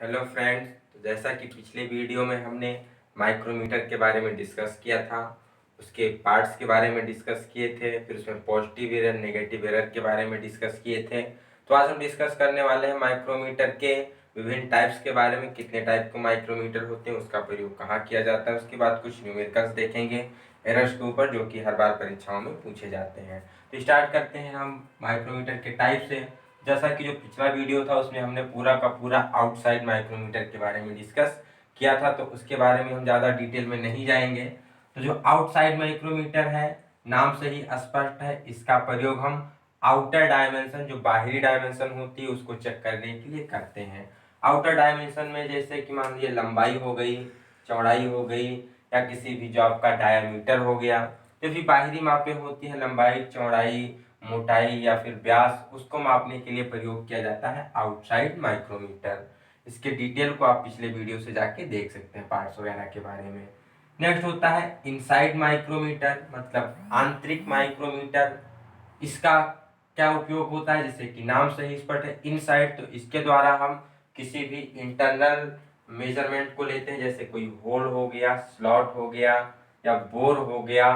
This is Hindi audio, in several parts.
Hello friends. तो जैसा कि पिछले वीडियो में हमने माइक्रोमीटर के बारे में डिस्कस किया था, उसके पार्ट्स के बारे में डिस्कस किए थे, फिर उसमें पॉजिटिव एरर नेगेटिव एरर के बारे में डिस्कस किए थे। तो आज हम डिस्कस करने वाले हैं माइक्रोमीटर के विभिन्न टाइप्स के बारे में, कितने टाइप के माइक्रोमीटर होते हैं, उसका प्रयोग कहाँ किया जाता है। उसके बाद कुछ न्यूमेरिकल्स देखेंगे एरर्स के ऊपर, जो कि हर बार परीक्षाओं में पूछे जाते हैं। तो स्टार्ट करते हैं हम माइक्रोमीटर के टाइप से। जैसा कि जो पिछला वीडियो था उसमें हमने पूरा का पूरा आउटसाइड माइक्रोमीटर के बारे में डिस्कस किया था, तो उसके बारे में हम ज़्यादा डिटेल में नहीं जाएंगे। तो जो आउटसाइड माइक्रोमीटर है, नाम से ही स्पष्ट है, इसका प्रयोग हम आउटर डायमेंशन, जो बाहरी डायमेंशन होती है, उसको चेक करने के लिए करते हैं। आउटर डायमेंशन में जैसे कि मान लीजिए लंबाई हो गई, चौड़ाई हो गई, या किसी भी जॉब का डायमीटर हो गया। जो भी बाहरी मापें होती हैं, लंबाई, चौड़ाई, मोटाई या फिर व्यास, उसको मापने के लिए प्रयोग किया जाता है आउटसाइड माइक्रोमीटर। इसके डिटेल को आप पिछले वीडियो से जाके देख सकते हैं, पार्ट्स वगैरह के बारे में। नेक्स्ट होता है इनसाइड माइक्रोमीटर, मतलब आंतरिक माइक्रोमीटर। इसका क्या उपयोग होता है, जैसे कि नाम से ही स्पष्ट है इनसाइड, तो इसके द्वारा हम किसी भी इंटरनल मेजरमेंट को लेते हैं, जैसे कोई होल हो गया, स्लॉट हो गया, या बोर हो गया।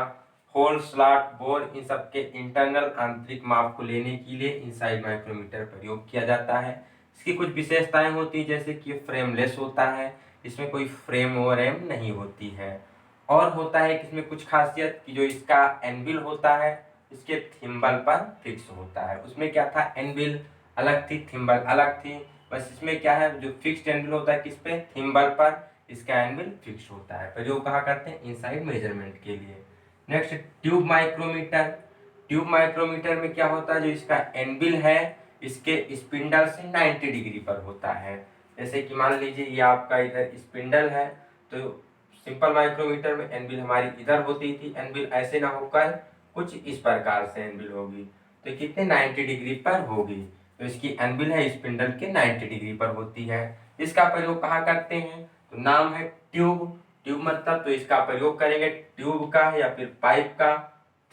होल, स्लॉट, बोर, इन सब के इंटरनल आंतरिक माप को लेने के लिए इनसाइड माइक्रोमीटर प्रयोग किया जाता है। इसकी कुछ विशेषताएं होती है, जैसे कि फ्रेमलेस होता है, इसमें कोई फ्रेम और एम नहीं होती है। और होता है कि इसमें कुछ खासियत कि जो इसका एनविल होता है, इसके थिम्बल पर फिक्स होता है। उसमें क्या था, एनविल अलग थी, थिम्बल अलग थी। बस इसमें क्या है, जो फिक्स्ड एनविल होता है किस पे, थिम्बल पर, इसका एनविल फिक्स होता है। प्रयोग कहाँ करते हैं, इनसाइड मेजरमेंट के लिए। Next, tube micrometer. Tube micrometer में क्या होता है, जो इसका एनविल है, इसके स्पिंडल से 90 डिग्री पर होता है। जैसे कि मान लीजिए ये आपका इधर स्पिंडल है, तो सिंपल माइक्रोमीटर में एनविल हमारी इधर होती थी, एनविल ऐसे ना होकर कुछ इस प्रकार से एनविल होगी, तो कितने 90 डिग्री पर होगी। तो इसकी एनविल है स्पिंडल के 90 डिग्री पर होती है। इसका प्रयोग कहाँ करते हैं, तो नाम है ट्यूब। ट्यूब मतलब, तो इसका प्रयोग करेंगे ट्यूब का या फिर पाइप का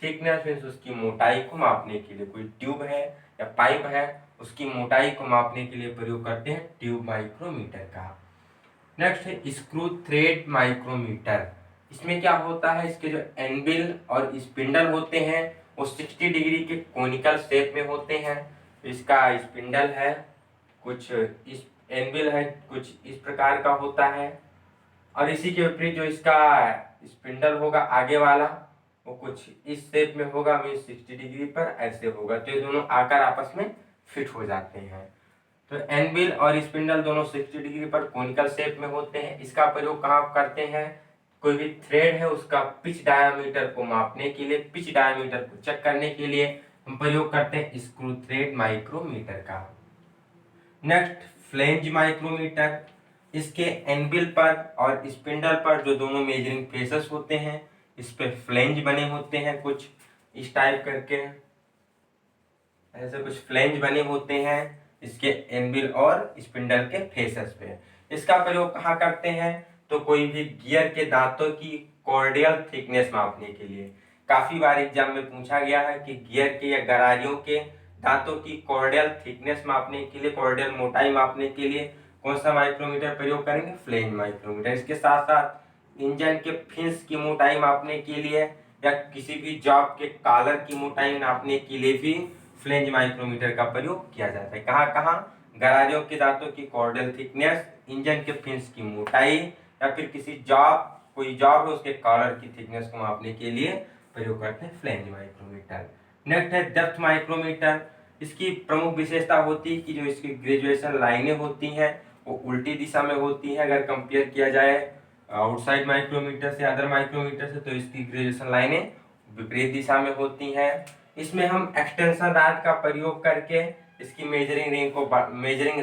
थिकनेस, मीन्स उसकी मोटाई को मापने के लिए। कोई ट्यूब है या पाइप है, उसकी मोटाई को मापने के लिए प्रयोग करते हैं ट्यूब माइक्रोमीटर का। नेक्स्ट है स्क्रू थ्रेड माइक्रोमीटर। इसमें क्या होता है, इसके जो एनविल और स्पिंडल होते हैं वो 60 डिग्री के कोनिकल शेप में होते हैं। इसका स्पिंडल है कुछ इस, एनविल है कुछ इस प्रकार का होता है, और इसी के विपरीत जो इसका स्पिंडल होगा आगे वाला, वो कुछ इस शेप में होगा, मीन 60 डिग्री पर ऐसे होगा। तो ये दोनों आकर आपस में फिट हो जाते हैं। तो एनविल और स्पिंडल दोनों 60 डिग्री पर कोनिकल शेप में होते हैं। इसका प्रयोग कहाँ करते हैं, कोई भी थ्रेड है उसका पिच डायमीटर को मापने के लिए, पिच डायमीटर को चेक करने के लिए हम प्रयोग करते हैं स्क्रू थ्रेड माइक्रोमीटर का। Next, flange micrometer. इसके एनविल पर और स्पिंडल पर जो दोनों मेजरिंग फेसेस होते हैं, इस पे फ्लेंज बने होते हैं, कुछ इस टाइप करके ऐसे कुछ फ्लेंज बने होते हैं इसके एनविल और स्पिंडल के फेसेस पे। इसका प्रयोग कहाँ करते हैं, तो कोई भी गियर के दांतों की कॉर्डियल थिकनेस मापने के लिए। काफी बार एग्जाम में पूछा गया है कि गियर के या गरारियों के दांतों की कॉर्डियल थिकनेस मापने के लिए, कॉर्डियल मोटाई मापने के लिए कौन सा माइक्रोमीटर प्रयोग करेंगे, फ्लेंज माइक्रोमीटर। इसके साथ साथ इंजन के फिन्स की मोटाई मापने के लिए या किसी भी जॉब के कॉलर की मोटाई नापने के लिए भी फ्लेंज माइक्रोमीटर का प्रयोग किया जाता है। कहाँ कहाँ, गरारियों के दांतों की कॉर्डियल थिकनेस, इंजन के फिन्स की मोटाई, या फिर किसी जॉब, कोई जॉब है उसके कॉलर की थिकनेस को मापने के लिए प्रयोग करते हैं फ्लेंज माइक्रोमीटर। नेक्स्ट है डेप्थ माइक्रोमीटर। इसकी प्रमुख विशेषता होती है कि जो इसकी ग्रेजुएशन लाइनें होती हैं वो उल्टी दिशा में होती हैं। अगर कंपेयर किया जाए आउटसाइड माइक्रोमीटर से, अदर माइक्रोमीटर से, तो इसकी ग्रेजुएशन लाइनें विपरीत दिशा में होती हैं। इसमें हम एक्सटेंशन रॉड का प्रयोग करके इसकी मेजरिंग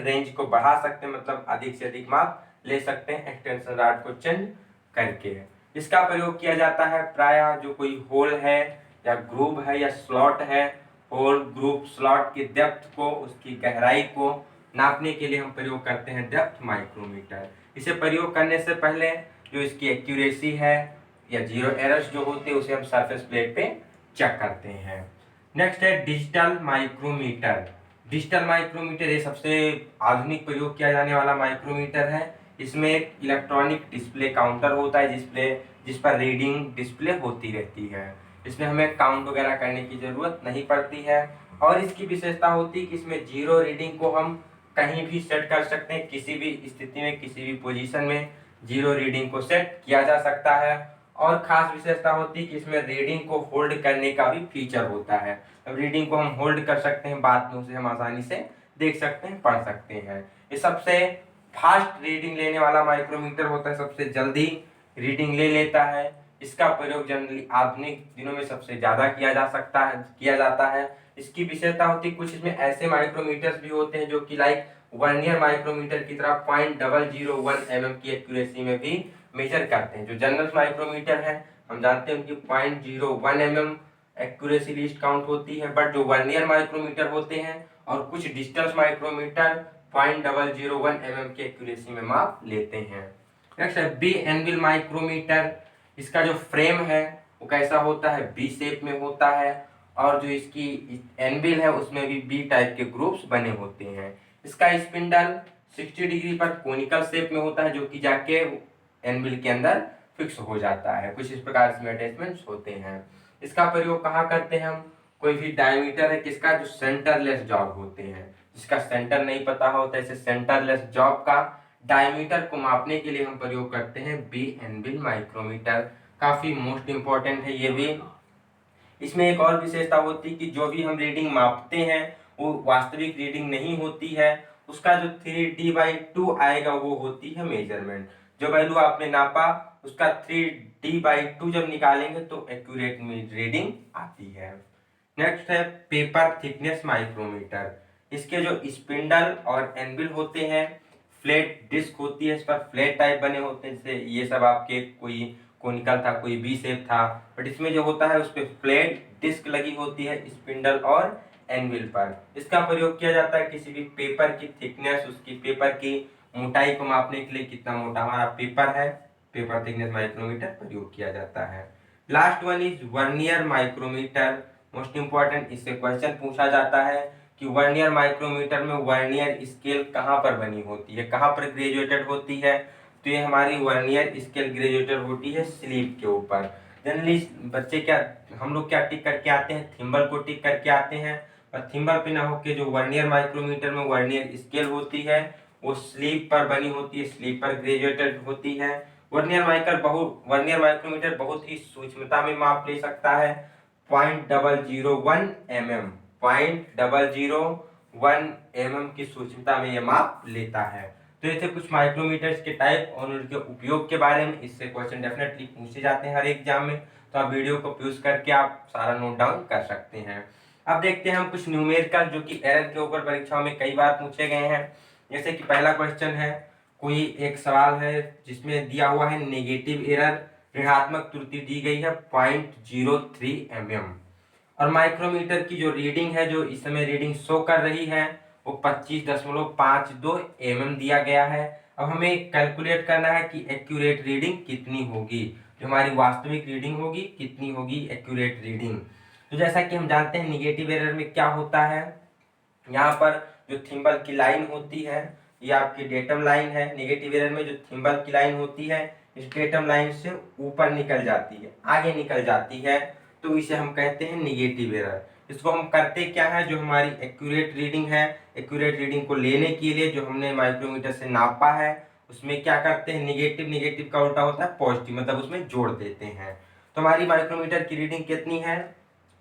रेंज को बढ़ा सकते हैं, मतलब अधिक से अधिक माप ले सकते हैं एक्सटेंशन रॉड को चेंज करके। इसका प्रयोग किया जाता है प्रायः जो कोई होल है या ग्रूव है या स्लॉट है, होल, ग्रूव, स्लॉट की डेप्थ को, उसकी गहराई को नापने के लिए हम प्रयोग करते हैं डेप्थ माइक्रोमीटर। इसे प्रयोग करने से पहले जो इसकी एक्यूरेसी है या जीरो एरर्स जो होते हैं उसे हम सरफेस प्लेट पे चेक करते हैं। नेक्स्ट है डिजिटल माइक्रोमीटर। डिजिटल माइक्रोमीटर ये सबसे आधुनिक प्रयोग किया जाने वाला माइक्रोमीटर है। इसमें एक इलेक्ट्रॉनिक डिस्प्ले काउंटर होता है जिस पर रीडिंग डिस्प्ले होती रहती है। इसमें हमें काउंट वगैरह करने की ज़रूरत नहीं पड़ती है। और इसकी विशेषता होती है कि इसमें जीरो रीडिंग को हम कहीं भी सेट कर सकते हैं, किसी भी स्थिति में किसी भी पोजीशन में जीरो रीडिंग को सेट किया जा सकता है। और खास विशेषता होती है कि इसमें रीडिंग को होल्ड करने का भी फीचर होता है। अब रीडिंग को हम होल्ड कर सकते हैं, बाद में उसे हम आसानी से देख सकते हैं, पढ़ सकते हैं। ये सबसे फास्ट रीडिंग लेने वाला माइक्रोमीटर होता है, सबसे जल्दी रीडिंग ले लेता है। इसका प्रयोग जनरली आधुनिक दिनों में सबसे ज़्यादा किया जाता है। इसकी विशेषता होती है, कुछ इसमें ऐसे माइक्रोमीटर्स भी होते हैं जो कि लाइक वर्नियर माइक्रोमीटर की तरह 0.001 mm की एक्यूरेसी में भी मेजर करते हैं। जो जनरल माइक्रोमीटर है हम जानते हैं उनकी 0.01 mm एक्यूरेसी लीस्ट काउंट होती है, बट जो वर्नियर माइक्रोमीटर होते हैं और कुछ डिजिटल माइक्रोमीटर 0.001 mm की एक्यूरेसी में माप लेते हैं। नेक्स्ट है बी एनविल माइक्रोमीटर। इसका जो फ्रेम है वो कैसा होता है, बी शेप में होता है, और जो इसकी एनविल है उसमें भी बी टाइप के ग्रुप्स बने होते हैं। इसका स्पिंडल 60 डिग्री पर कोनिकल शेप में होता है जो कि जाके एनविल के अंदर फिक्स हो जाता है। कुछ इस प्रकार इसमें अटैचमेंट्स होते हैं। इसका प्रयोग कहाँ करते हैं हम, कोई भी डायमीटर है किसका, जो सेंटरलेस जॉब होते हैं, जिसका सेंटर नहीं पता होता है, इसे सेंटरलेस जॉब का डायमीटर को मापने के लिए हम प्रयोग करते हैं बी एनविल माइक्रोमीटर। काफी मोस्ट इंपॉर्टेंट है ये भी। इसमें एक और विशेषता होती है कि जो भी हम रीडिंग मापते हैं वो वास्तविक रीडिंग नहीं होती है, उसका जो 3D/2 आएगा वो होती है मेजरमेंट। जो वैल्यू आपने नापा उसका 3D/2 जब निकालेंगे तो एक्यूरेट रीडिंग आती है। नेक्स्ट है पेपर थिकनेस माइक्रोमीटर। इसके जो स्पिंडल और एनविल होते हैं, फ्लैट डिस्क होती है, इस पर फ्लैट टाइप बने होते हैं, जैसे ये सब आपके कोई कोनिकल था, कोई बी शेप था, बट इसमें जो होता है उस पर फ्लैट डिस्क लगी होती है स्पिंडल और एनविल पर। इसका प्रयोग किया जाता है किसी भी पेपर की थिकनेस, उसकी पेपर की मोटाई को मापने के लिए, कितना मोटा हमारा पेपर है, पेपर थिकनेस माइक्रोमीटर प्रयोग किया जाता है। Last one is vernier micrometer. Most important, इससे क्वेश्चन पूछा जाता है कि वर्नियर माइक्रोमीटर में वर्नियर स्केल कहाँ पर बनी होती है, कहाँ पर ग्रेजुएटेड होती है। तो ये हमारी वर्नियर स्केल ग्रेजुएटेड होती है स्लीव के ऊपर। जनरली बच्चे क्या, हम लोग क्या टिक करके आते हैं, थिम्बल को टिक करके आते हैं, और थिम्बल पे ना होके जो वर्नियर माइक्रोमीटर में वर्नियर स्केल होती है वो स्लीव पर बनी होती है, स्लीव पर ग्रेजुएटेड होती है। वर्नियर माइक्रोमीटर बहुत ही सूक्ष्मता में माप ले सकता है, 0.001 mm, 0.001 mm की सूक्ष्मता में यह माप लेता है। तो ये थे कुछ माइक्रोमीटर्स के टाइप और उनके उपयोग के बारे में। इससे क्वेश्चन डेफिनेटली पूछे जाते हैं हर एग्जाम में, तो आप वीडियो को पॉज करके आप सारा नोट डाउन कर सकते हैं। अब देखते हैं हम कुछ न्यूमेरिकल जो कि एरर के ऊपर परीक्षाओं में कई बार पूछे गए हैं। जैसे कि पहला क्वेश्चन है, कोई एक सवाल है जिसमें दिया हुआ है नेगेटिव एरर, ऋणात्मक त्रुटि दी गई है 0.03 mm, और माइक्रोमीटर की जो रीडिंग है, जो इस समय रीडिंग शो कर रही है वो 25.52 mm दिया गया है। अब हमें कैलकुलेट करना है कि एक्यूरेट रीडिंग कितनी होगी, जो हमारी वास्तविक रीडिंग होगी कितनी होगी एक्यूरेट रीडिंग। तो जैसा कि हम जानते हैं निगेटिव एरर में क्या होता है, यहाँ पर जो थिम्बल की लाइन होती है ये आपकी डेटम लाइन है। नेगेटिव एरर में जो थिम्बल की लाइन होती है इस डेटम लाइन से ऊपर निकल जाती है, आगे निकल जाती है, तो इसे हम कहते हैं निगेटिव एरर। इसको हम करते क्या है, जो हमारी एक्यूरेट रीडिंग है, एक्यूरेट रीडिंग को लेने के लिए जो हमने माइक्रोमीटर से नापा है उसमें क्या करते हैं, निगेटिव, निगेटिव का उल्टा होता है पॉजिटिव, मतलब उसमें जोड़ देते हैं। तो हमारी माइक्रोमीटर की रीडिंग कितनी है,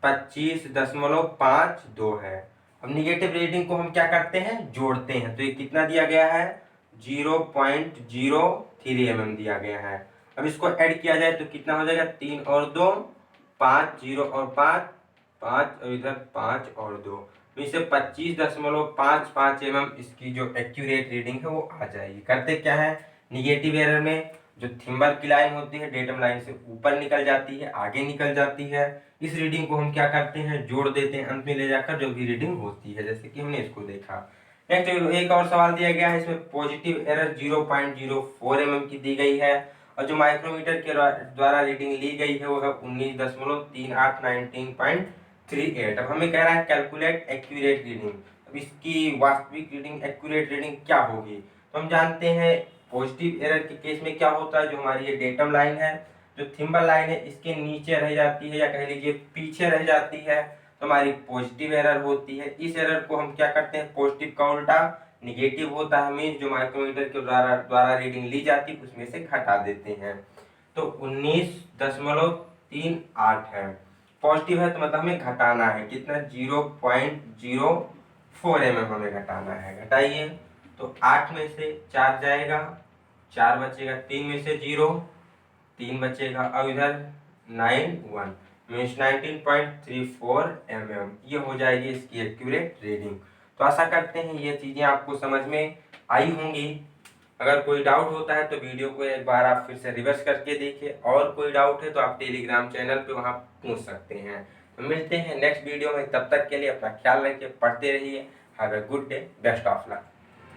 25.52 है। अब निगेटिव रीडिंग को हम क्या करते हैं, जोड़ते हैं, तो ये कितना दिया गया है, 0.03 mm दिया गया है। अब इसको ऐड किया जाए तो कितना हो जाएगा, 3 और 2 5, 0 और 5 5, और इधर 5 और 2, तो इसे 25.55 mm इसकी जो एक्यूरेट रीडिंग है वो आ जाएगी। करते क्या है, निगेटिव एरर में जो थिम्बल की लाइन होती है डेटम लाइन से ऊपर निकल जाती है, आगे निकल जाती है, इस रीडिंग को हम क्या करते हैं, जोड़ देते हैं, अंत में ले जाकर जो भी रीडिंग होती है, जैसे कि हमने इसको देखा। नेक्स्ट एक और सवाल दिया गया है, इसमें पॉजिटिव एरर 0.04 mm की दी गई है, और जो माइक्रोमीटर के द्वारा रीडिंग ली गई है वो है 19.38 19.38। अब हमें कह रहा है कैलकुलेट एक्यूरेट रीडिंग, अब इसकी वास्तविक रीडिंग, एक्यूरेट रीडिंग क्या होगी? तो हम जानते हैं पॉजिटिव एरर के केस में क्या होता है, जो हमारी ये डेटम लाइन है, जो थिम्बल लाइन है, इसके नीचे रह जाती है या कह लीजिए पीछे रह जाती है, तो हमारी पॉजिटिव एरर होती है। इस एरर को हम क्या करते हैं, पॉजिटिव का उल्टा निगेटिव होता है, मीन्स जो माइक्रोमीटर के द्वारा रीडिंग ली जाती है उसमें से घटा देते हैं। तो 19.38 है, पॉजिटिव है तो मतलब हमें घटाना है कितना, 0.04 mm हमें घटाना है। घटाइए तो 8 में से 4 जाएगा, 4 बचेगा, 3 में से 0, 3 बचेगा, अब इधर 91 मीन्स 19.34 mm, ये हो जाएगी इसकी एक्यूरेट रीडिंग। तो आशा करते हैं ये चीज़ें आपको समझ में आई होंगी। अगर कोई डाउट होता है तो वीडियो को एक बार आप फिर से रिवर्स करके देखिए, और कोई डाउट है तो आप टेलीग्राम चैनल पे वहाँ पूछ सकते हैं। तो मिलते हैं नेक्स्ट वीडियो में, तब तक के लिए अपना ख्याल रखिए, पढ़ते रहिए। Have a good day, best of luck.